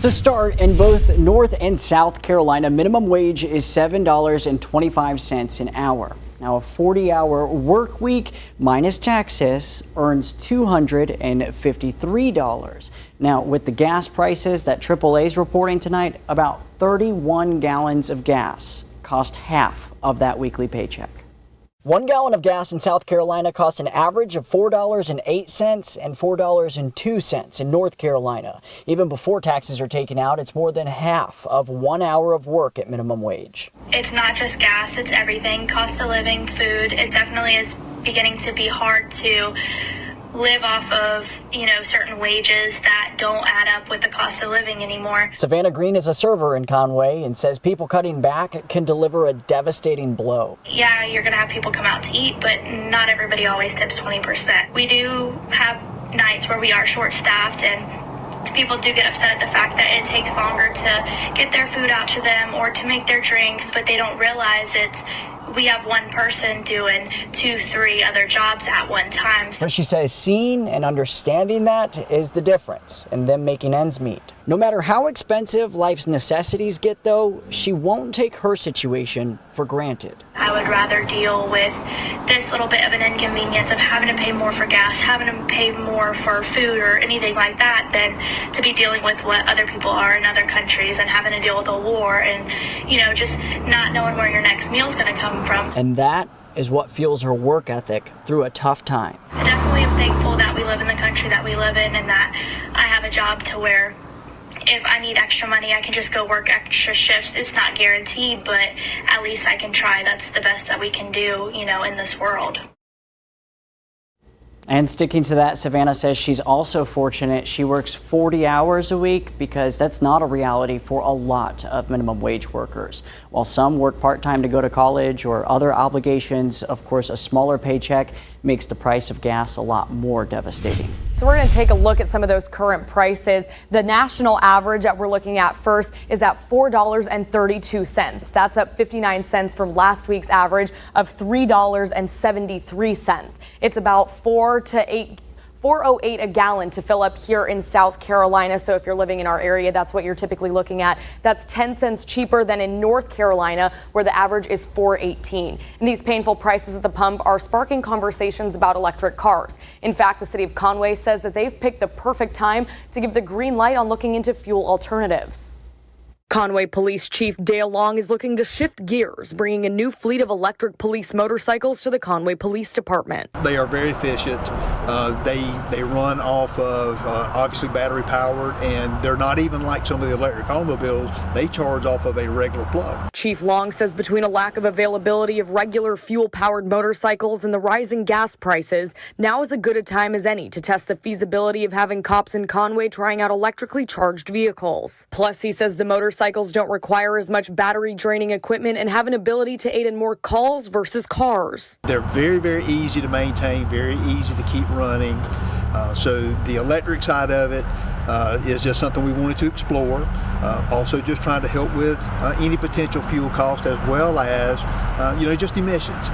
To start, in both North and South Carolina, minimum wage is $7.25 an hour. Now, a 40-hour work week minus taxes earns $253. Now, with the gas prices that AAA is reporting tonight, about 31 gallons of gas cost half of that weekly paycheck. 1 gallon of gas in South Carolina cost an average of $4.08 and $4.02 in North Carolina. Even before taxes are taken out, it's more than half of 1 hour of work at minimum wage. It's not just gas, it's everything. Cost of living, food. It definitely is beginning to be hard to live off of, certain wages that don't add up with the cost of living anymore. Savannah Green is a server in Conway and says people cutting back can deliver a devastating blow. Yeah, you're going to have people come out to eat, but not everybody always tips 20%. We do have nights where we are short-staffed, and people do get upset at the fact that it takes longer to get their food out to them or to make their drinks, but they don't realize we have one person doing 2-3 other jobs at one time. But she says seeing and understanding that is the difference in them making ends meet. No matter how expensive life's necessities get, though, she won't take her situation for granted. I would rather deal with this little bit of an inconvenience of having to pay more for gas, having to pay more for food or anything like that, than to be dealing with what other people are in other countries and having to deal with a war and, just not knowing where your next meal is going to come from. And that is what fuels her work ethic through a tough time. I definitely am thankful that we live in the country that we live in and that I have a job to where if I need extra money, I can just go work extra shifts. It's not guaranteed, but at least I can try. That's the best that we can do, in this world. And sticking to that, Savannah says she's also fortunate she works 40 hours a week because that's not a reality for a lot of minimum wage workers. While some work part-time to go to college or other obligations, of course, a smaller paycheck makes the price of gas a lot more devastating. So we're going to take a look at some of those current prices. The national average that we're looking at first is at $4.32. That's up 59 cents from last week's average of $3.73. It's about $4.08 a gallon to fill up here in South Carolina. So if you're living in our area, that's what you're typically looking at. That's 10 cents cheaper than in North Carolina, where the average is $4.18. And these painful prices at the pump are sparking conversations about electric cars. In fact, the city of Conway says that they've picked the perfect time to give the green light on looking into fuel alternatives. Conway Police Chief Dale Long is looking to shift gears, bringing a new fleet of electric police motorcycles to the Conway Police Department. They are very efficient. They run off of obviously battery powered, and they're not even like some of the electric automobiles. They charge off of a regular plug. Chief Long says between a lack of availability of regular fuel powered motorcycles and the rising gas prices, now is as good a time as any to test the feasibility of having cops in Conway trying out electrically charged vehicles. Plus, he says the motorcycles don't require as much battery draining equipment and have an ability to aid in more calls versus cars. They're very, very easy to maintain, very easy to keep running. So the electric side of it is just something we wanted to explore. Also just trying to help with any potential fuel cost as well as, just emissions.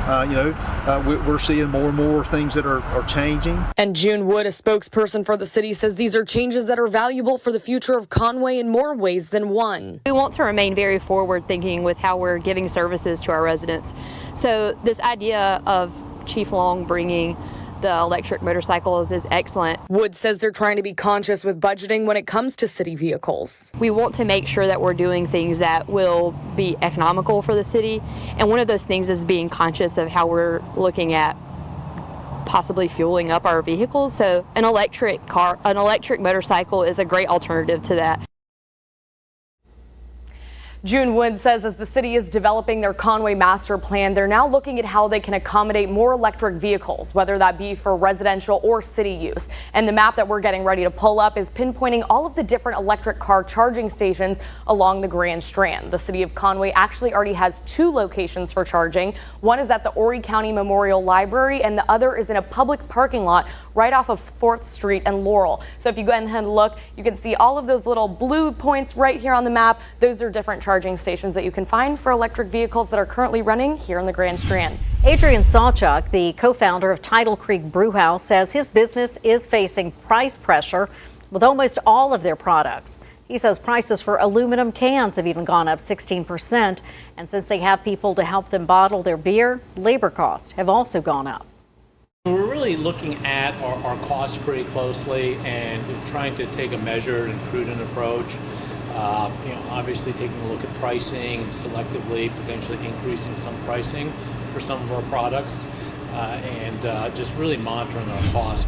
We're seeing more and more things that are changing. And June Wood, a spokesperson for the city, says these are changes that are valuable for the future of Conway in more ways than one. We want to remain very forward thinking with how we're giving services to our residents. So this idea of Chief Long bringing the electric motorcycles is excellent. Wood says they're trying to be conscious with budgeting when it comes to city vehicles. We want to make sure that we're doing things that will be economical for the city. And one of those things is being conscious of how we're looking at possibly fueling up our vehicles. So an electric motorcycle is a great alternative to that. June Wood says as the city is developing their Conway master plan, they're now looking at how they can accommodate more electric vehicles, whether that be for residential or city use. And the map that we're getting ready to pull up is pinpointing all of the different electric car charging stations along the Grand Strand. The city of Conway actually already has 2 locations for charging. One is at the Horry County Memorial Library, and the other is in a public parking lot right off of 4th Street and Laurel. So if you go ahead and look, you can see all of those little blue points right here on the map. Those are different charging stations that you can find for electric vehicles that are currently running here in the Grand Strand. Adrian Sawchuk, the co-founder of Tidal Creek Brewhouse, says his business is facing price pressure with almost all of their products. He says prices for aluminum cans have even gone up 16%. And since they have people to help them bottle their beer, labor costs have also gone up. We're really looking at our costs pretty closely and trying to take a measured and prudent approach. Obviously taking a look at pricing and selectively potentially increasing some pricing for some of our products and just really monitoring our costs.